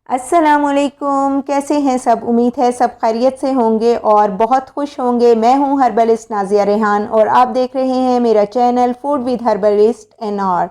अस्सलामुअलैकुम, कैसे हैं सब। उम्मीद है सब खैरियत से होंगे और बहुत खुश होंगे। मैं हूं हर्बलिस्ट नाज़िया रेहान और आप देख रहे हैं मेरा channel food with herbalist and और।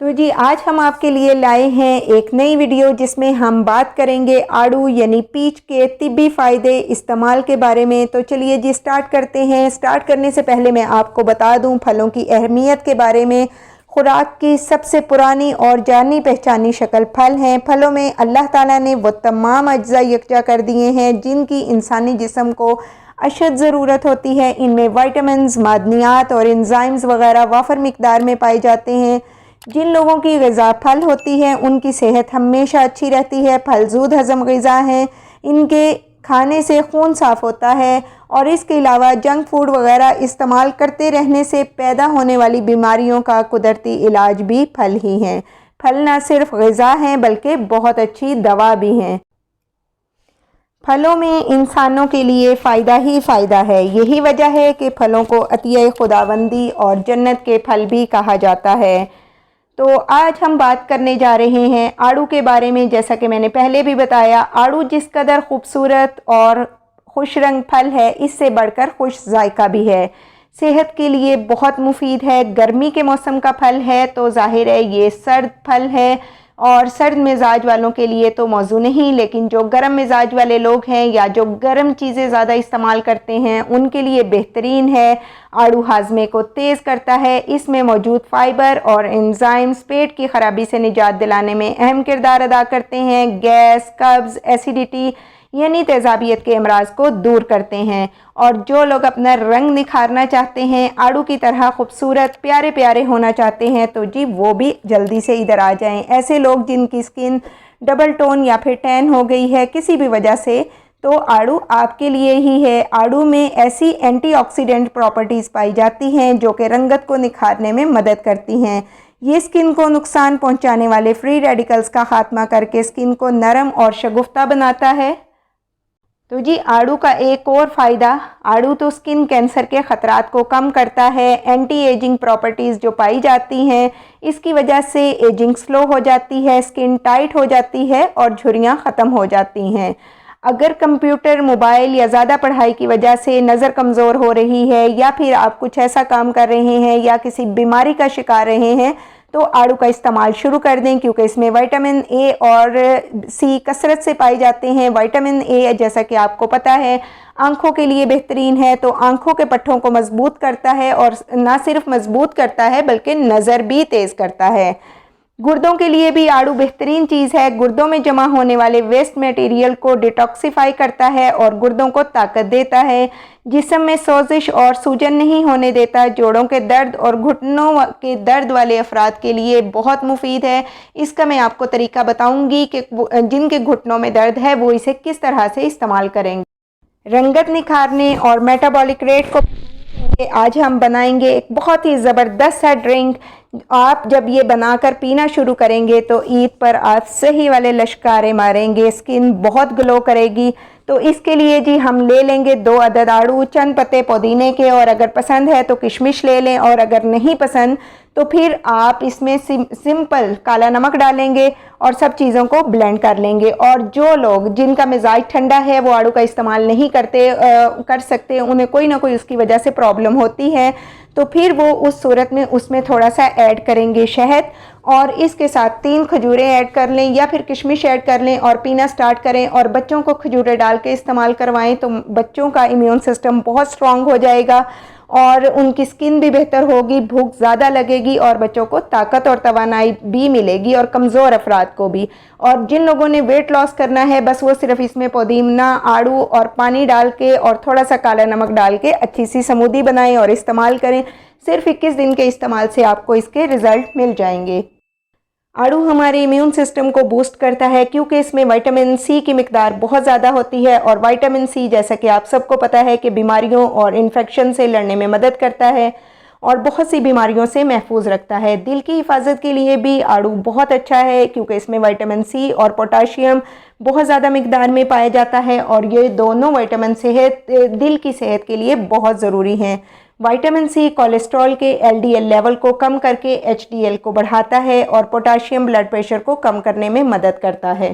तो जी आज हम आपके लिए लाए हैं एक नई वीडियो जिसमें हम बात करेंगे आड़ू यानी पीच के तिब्बी फ़ायदे इस्तेमाल के बारे में। तो चलिए जी स्टार्ट करते हैं। स्टार्ट करने से पहले मैं आपको बता दूं फलों की अहमियत के बारे में। खुराक की सबसे पुरानी और जानी पहचानी शक्ल फल हैं। फलों में अल्लाह ताला ने वो तमाम अज्जा यकजा कर दिए हैं जिनकी इंसानी जिस्म को अशद ज़रूरत होती है। इनमें विटामिन्स, मादनियात और एंजाइम्स वगैरह वाफर मिकदार में पाए जाते हैं। जिन लोगों की ग़िज़ा फल होती है उनकी सेहत हमेशा अच्छी रहती है। फल जूद हज़म ग़िज़ा हैं, इनके खाने से खून साफ़ होता है और इसके अलावा जंक फूड वगैरह इस्तेमाल करते रहने से पैदा होने वाली बीमारियों का कुदरती इलाज भी फल ही हैं। फल न सिर्फ ग़िज़ा हैं बल्कि बहुत अच्छी दवा भी हैं। फलों में इंसानों के लिए फ़ायदा ही फ़ायदा है। यही वजह है कि फलों को अतिये खुदाबंदी और जन्नत के फल भी कहा जाता है। तो आज हम बात करने जा रहे हैं आड़ू के बारे में। जैसा कि मैंने पहले भी बताया, आड़ू जिस कदर खूबसूरत और खुश रंग फल है, इससे बढ़कर खुश जायका भी है। सेहत के लिए बहुत मुफीद है। गर्मी के मौसम का फल है तो जाहिर है ये सर्द फल है और सर्द मिजाज वालों के लिए तो मौजू नहीं, लेकिन जो गर्म मिजाज वाले लोग हैं या जो गर्म चीज़ें ज़्यादा इस्तेमाल करते हैं उनके लिए बेहतरीन है। आड़ू हाजमे को तेज़ करता है। इसमें मौजूद फाइबर और एंजाइम्स पेट की ख़राबी से निजात दिलाने में अहम किरदार अदा करते हैं। गैस, कब्ज़, एसिडिटी यानी तेज़ाबियत के अमराज को दूर करते हैं। और जो लोग अपना रंग निखारना चाहते हैं, आड़ू की तरह खूबसूरत प्यारे प्यारे होना चाहते हैं, तो जी वो भी जल्दी से इधर आ जाएं। ऐसे लोग जिनकी स्किन डबल टोन या फिर टैन हो गई है किसी भी वजह से, तो आड़ू आपके लिए ही है। आड़ू में ऐसी एंटीऑक्सीडेंट प्रॉपर्टीज़ पाई जाती हैं जो कि रंगत को निखारने में मदद करती हैं। ये स्किन को नुकसान पहुंचाने वाले फ्री रेडिकल्स का खात्मा करके स्किन को नरम और शगुफ्ता बनाता है। तो जी आड़ू का एक और फ़ायदा, आड़ू तो स्किन कैंसर के ख़तरात को कम करता है। एंटी एजिंग प्रॉपर्टीज़ जो पाई जाती हैं, इसकी वजह से एजिंग स्लो हो जाती है, स्किन टाइट हो जाती है और झुर्रियाँ ख़त्म हो जाती हैं। अगर कंप्यूटर, मोबाइल या ज़्यादा पढ़ाई की वजह से नज़र कमज़ोर हो रही है या फिर आप कुछ ऐसा काम कर रहे हैं या किसी बीमारी का शिकार रहे हैं, तो आड़ू का इस्तेमाल शुरू कर दें, क्योंकि इसमें विटामिन ए और सी कसरत से पाए जाते हैं। विटामिन ए जैसा कि आपको पता है आँखों के लिए बेहतरीन है, तो आँखों के पट्टों को मजबूत करता है और ना सिर्फ मजबूत करता है बल्कि नज़र भी तेज़ करता है। गुर्दों के लिए भी आड़ू बेहतरीन चीज़ है। गुर्दों में जमा होने वाले वेस्ट मटेरियल को डिटॉक्सिफाई करता है और गुर्दों को ताकत देता है। जिस्म में सोजिश और सूजन नहीं होने देता। जोड़ों के दर्द और घुटनों के दर्द वाले अफराद के लिए बहुत मुफीद है। इसका मैं आपको तरीका बताऊंगी कि जिनके घुटनों में दर्द है वो इसे किस तरह से इस्तेमाल करेंगे। रंगत निखारने और मेटाबॉलिक रेट को आज हम बनाएंगे एक बहुत ही ज़बरदस्त सा ड्रिंक। आप जब ये बनाकर पीना शुरू करेंगे तो ईद पर आप सही वाले लश्कारे मारेंगे, स्किन बहुत ग्लो करेगी। तो इसके लिए जी हम ले लेंगे 2 अदद आड़ू, चंद पत्ते पुदीने के, और अगर पसंद है तो किशमिश ले लें, और अगर नहीं पसंद तो फिर आप इसमें सिंपल काला नमक डालेंगे और सब चीज़ों को ब्लेंड कर लेंगे। और जो लोग जिनका मिजाज ठंडा है वो आड़ू का इस्तेमाल नहीं कर सकते, उन्हें कोई ना कोई उसकी वजह से प्रॉब्लम होती है, तो फिर वो उस सूरत में उसमें थोड़ा सा ऐड करेंगे शहद, और इसके साथ 3 खजूरें ऐड कर लें या फिर किशमिश ऐड कर लें और पीना स्टार्ट करें। और बच्चों को खजूरें डाल के इस्तेमाल करवाएं तो बच्चों का इम्यून सिस्टम बहुत स्ट्रॉन्ग हो जाएगा और उनकी स्किन भी बेहतर होगी, भूख ज़्यादा लगेगी और बच्चों को ताकत और तवानाई भी मिलेगी, और कमज़ोर अफराद को भी। और जिन लोगों ने वेट लॉस करना है, बस वो सिर्फ इसमें पुदीना, आड़ू और पानी डाल के और थोड़ा सा काला नमक डाल के अच्छी सी स्मूदी बनाएं और इस्तेमाल करें। सिर्फ 21 दिन के इस्तेमाल से आपको इसके रिज़ल्ट मिल जाएंगे। आड़ू हमारे इम्यून सिस्टम को बूस्ट करता है क्योंकि इसमें विटामिन सी की मिकदार बहुत ज़्यादा होती है, और विटामिन सी जैसा कि आप सबको पता है कि बीमारियों और इन्फेक्शन से लड़ने में मदद करता है और बहुत सी बीमारियों से महफूज रखता है। दिल की हिफाजत के लिए भी आड़ू बहुत अच्छा है क्योंकि इसमें विटामिन सी और पोटाशियम बहुत ज़्यादा मिकदार में पाया जाता है, और ये दोनों विटामिन दिल की सेहत के लिए बहुत ज़रूरी हैं। विटामिन सी कोलेस्ट्रॉल के LDL लेवल को कम करके HDL को बढ़ाता है और पोटाशियम ब्लड प्रेशर को कम करने में मदद करता है।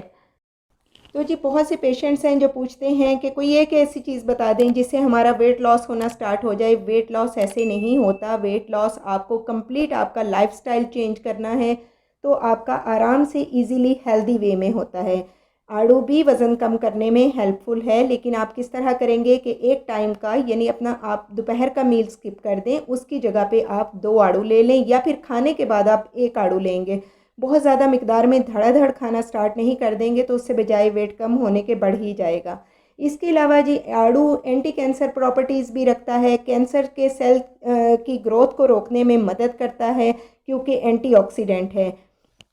तो जी बहुत से पेशेंट्स हैं जो पूछते हैं कि कोई एक ऐसी चीज़ बता दें जिससे हमारा वेट लॉस होना स्टार्ट हो जाए। वेट लॉस ऐसे नहीं होता। वेट लॉस आपको कंप्लीट आपका लाइफस्टाइल चेंज करना है तो आपका आराम से इजीली हेल्दी वे में होता है। आड़ू भी वज़न कम करने में हेल्पफुल है, लेकिन आप किस तरह करेंगे कि एक टाइम का यानी अपना आप दोपहर का मील स्किप कर दें, उसकी जगह पे आप 2 आड़ू ले लें या फिर खाने के बाद आप 1 आड़ू लेंगे। बहुत ज़्यादा मिकदार में धड़ाधड़ खाना स्टार्ट नहीं कर देंगे तो उससे बजाय वेट कम होने के बढ़ ही जाएगा। इसके अलावा जी आड़ू एंटी कैंसर प्रॉपर्टीज़ भी रखता है। कैंसर के सेल की ग्रोथ को रोकने में मदद करता है क्योंकि एंटीऑक्सीडेंट है।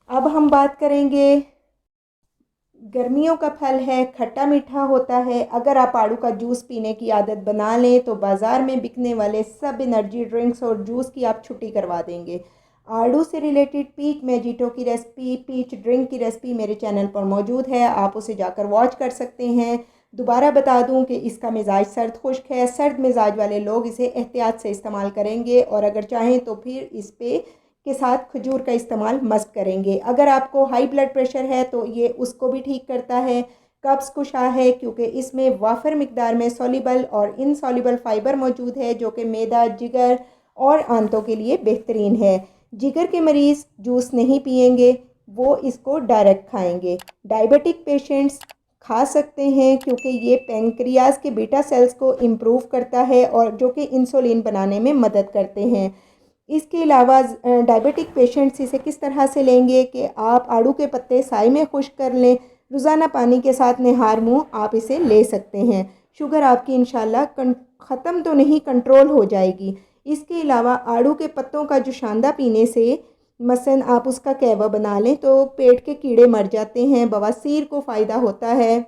अब हम बात करेंगे, गर्मियों का फल है, खट्टा मीठा होता है। अगर आप आड़ू का जूस पीने की आदत बना लें तो बाज़ार में बिकने वाले सब एनर्जी ड्रिंक्स और जूस की आप छुट्टी करवा देंगे। आड़ू से रिलेटेड पीच मैजिटो की रेसिपी, पीच ड्रिंक की रेसिपी मेरे चैनल पर मौजूद है, आप उसे जाकर वॉच कर सकते हैं। दोबारा बता दूं कि इसका मिजाज सर्द खुश्क है। सर्द मिजाज वाले लोग इसे एहतियात से इस्तेमाल करेंगे और अगर चाहें तो फिर इस पे के साथ खजूर का इस्तेमाल मस्ट करेंगे। अगर आपको हाई ब्लड प्रेशर है तो ये उसको भी ठीक करता है। कब्ज़ कुशा है क्योंकि इसमें वाफर मिकदार में सॉल्युबल और इनसॉल्युबल फाइबर मौजूद है जो कि मैदा, जिगर और आंतों के लिए बेहतरीन है। जिगर के मरीज़ जूस नहीं पिएंगे, वो इसको डायरेक्ट खाएंगे। डायबिटिक पेशेंट्स खा सकते हैं क्योंकि ये पेंक्रियाज के बीटा सेल्स को इम्प्रूव करता है और जो कि इंसुलिन बनाने में मदद करते हैं। इसके अलावा डायबिटिक पेशेंट्स इसे किस तरह से लेंगे कि आप आड़ू के पत्ते साए में खुश्क कर लें, रोज़ाना पानी के साथ निहार मुँह आप इसे ले सकते हैं। शुगर आपकी इंशाल्लाह ख़त्म तो नहीं, कंट्रोल हो जाएगी। इसके अलावा आड़ू के पत्तों का जो शांदा पीने से मसलन आप उसका कहवा बना लें तो पेट के कीड़े मर जाते हैं, बवासीर को फ़ायदा होता है।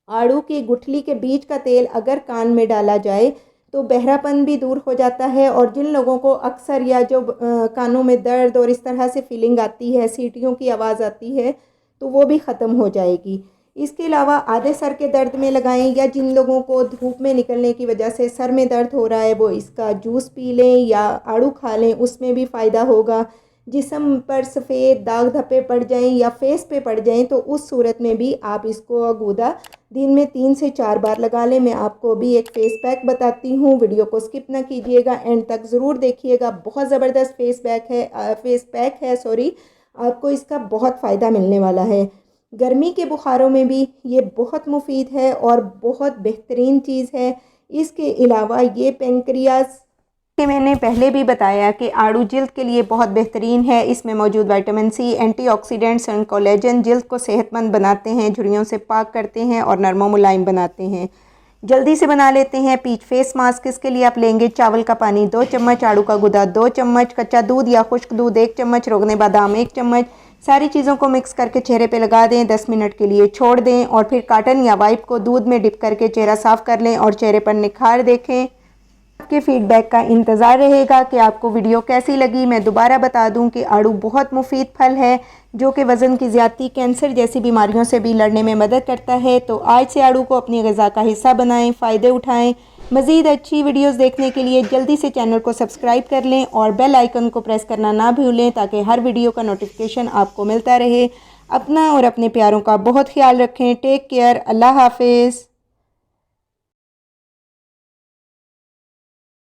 आड़ू की गुठली के बीज का तेल अगर कान में डाला जाए तो बहरापन भी दूर हो जाता है और जिन लोगों को अक्सर या जो कानों में दर्द और इस तरह से फीलिंग आती है, सीटियों की आवाज़ आती है, तो वो भी ख़त्म हो जाएगी। इसके अलावा आधे सर के दर्द में लगाएं या जिन लोगों को धूप में निकलने की वजह से सर में दर्द हो रहा है वो इसका जूस पी लें या आड़ू खा लें, उसमें भी फ़ायदा होगा। जिस्म पर सफ़ेद दाग धब्बे पड़ जाएं या फेस पे पड़ जाएं तो उस सूरत में भी आप इसको अगूदा दिन में 3 से 4 बार लगा लें। मैं आपको भी एक फेस पैक बताती हूँ, वीडियो को स्किप ना कीजिएगा, एंड तक ज़रूर देखिएगा। बहुत ज़बरदस्त फेस पैक है आपको इसका बहुत फ़ायदा मिलने वाला है। गर्मी के बुखारों में भी ये बहुत मुफीद है और बहुत बेहतरीन चीज़ है। इसके अलावा ये पेंक्रियाज कि मैंने पहले भी बताया कि आड़ू जिल्द के लिए बहुत बेहतरीन है। इसमें मौजूद विटामिन सी, एंटीऑक्सीडेंट्स और कोलेजन जिल्द को सेहतमंद बनाते हैं, झुर्रियों से पाक करते हैं और नरम मुलायम बनाते हैं। जल्दी से बना लेते हैं पीच फेस मास्क। इसके लिए आप लेंगे चावल का पानी 2 चम्मच, आड़ू का गुदा 2 चम्मच, कच्चा दूध या खुश्क दूध 1 चम्मच, रोगने बादाम 1 चम्मच। सारी चीज़ों को मिक्स करके चेहरे पे लगा दें, 10 मिनट के लिए छोड़ दें और फिर कॉटन या वाइप को दूध में डिप करके चेहरा साफ़ कर लें और चेहरे पर निखार देखें। आपके फीडबैक का इंतज़ार रहेगा कि आपको वीडियो कैसी लगी। मैं दोबारा बता दूं कि आड़ू बहुत मुफीद फल है जो कि वज़न की ज़्यादती, कैंसर जैसी बीमारियों से भी लड़ने में मदद करता है। तो आज से आड़ू को अपनी ग़िज़ा का हिस्सा बनाएं, फ़ायदे उठाएं। मज़ीद अच्छी वीडियोस देखने के लिए जल्दी से चैनल को सब्सक्राइब कर लें और बेल आइकन को प्रेस करना ना भूलें ताकि हर वीडियो का नोटिफिकेशन आपको मिलता रहे। अपना और अपने प्यारों का बहुत ख्याल रखें। Take care. अल्लाह हाफिज़।